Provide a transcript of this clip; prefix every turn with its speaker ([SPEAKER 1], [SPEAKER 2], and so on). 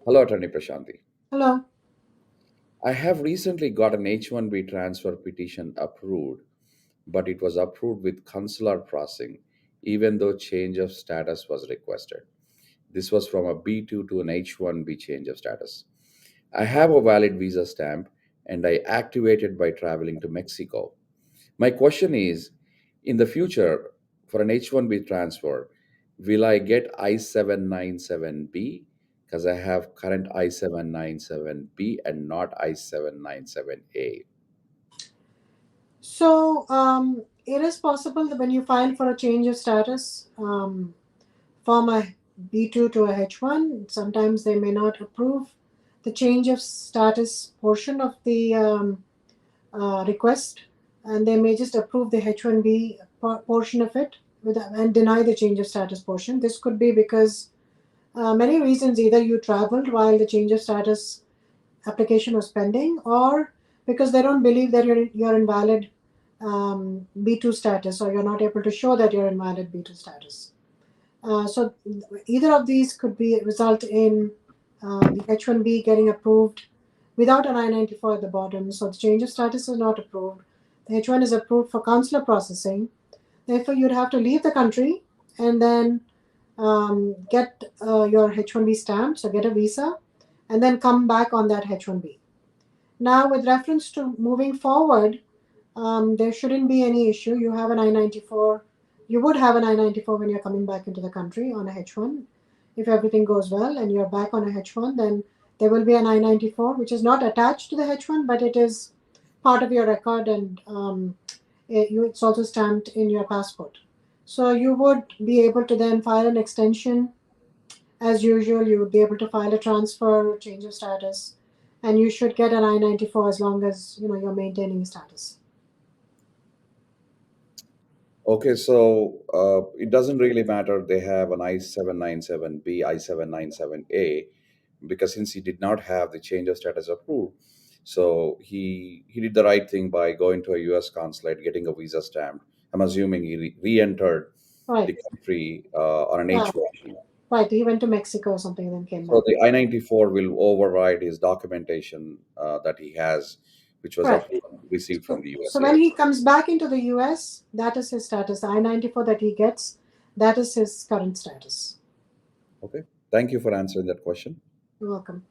[SPEAKER 1] Hello, Attorney Prashanti.
[SPEAKER 2] Hello.
[SPEAKER 1] I have recently got an H1B transfer petition approved, but it was approved with consular processing, even though change of status was requested. This was from a B2 to an H1B change of status. I have a valid visa stamp and I activated by traveling to Mexico. My question is, in the future, for an H1B transfer, will I get I-797B? Because I have current I-797B and not I-797A.
[SPEAKER 2] It is possible that when you file for a change of status from a B2 to a H1, sometimes they may not approve the change of status portion of the request, and they may just approve the H1B portion of it and deny the change of status portion. This could be because many reasons: either you traveled while the change of status application was pending, or because they don't believe that you're in valid B2 status, or you're not able to show that you're in valid B2 status. So either of these could be result in the H1B getting approved without an I-94 at the bottom. So the change of status is not approved. The H1 is approved for consular processing. Therefore, you'd have to leave the country and then get your H1B stamp, so get a visa, and then come back on that H1B. Now, with reference to moving forward, there shouldn't be any issue. You have an I-94. You would have an I-94 when you're coming back into the country on a H1. If everything goes well and you're back on a H1, then there will be an I-94, which is not attached to the H1, but it is part of your record, and it's also stamped in your passport. So you would be able to then file an extension. As usual, you would be able to file a transfer, change of status, and you should get an I-94 as long as you're maintaining status.
[SPEAKER 1] Okay, so it doesn't really matter. They have an I-797B, I-797A, because since he did not have the change of status approved, so he did the right thing by going to a U.S. consulate, getting a visa stamp. I'm assuming he re-entered
[SPEAKER 2] Right.
[SPEAKER 1] the country on an
[SPEAKER 2] Yeah.
[SPEAKER 1] H1.
[SPEAKER 2] Right. He went to Mexico or something and then came
[SPEAKER 1] So
[SPEAKER 2] back.
[SPEAKER 1] the I-94 will override his documentation that he has, which was
[SPEAKER 2] Correct.
[SPEAKER 1] received from the
[SPEAKER 2] So when
[SPEAKER 1] USCs.
[SPEAKER 2] he comes back into the US, that is his status. The I-94 that he gets, that is his current status.
[SPEAKER 1] Okay, thank you for answering that question.
[SPEAKER 2] You're welcome.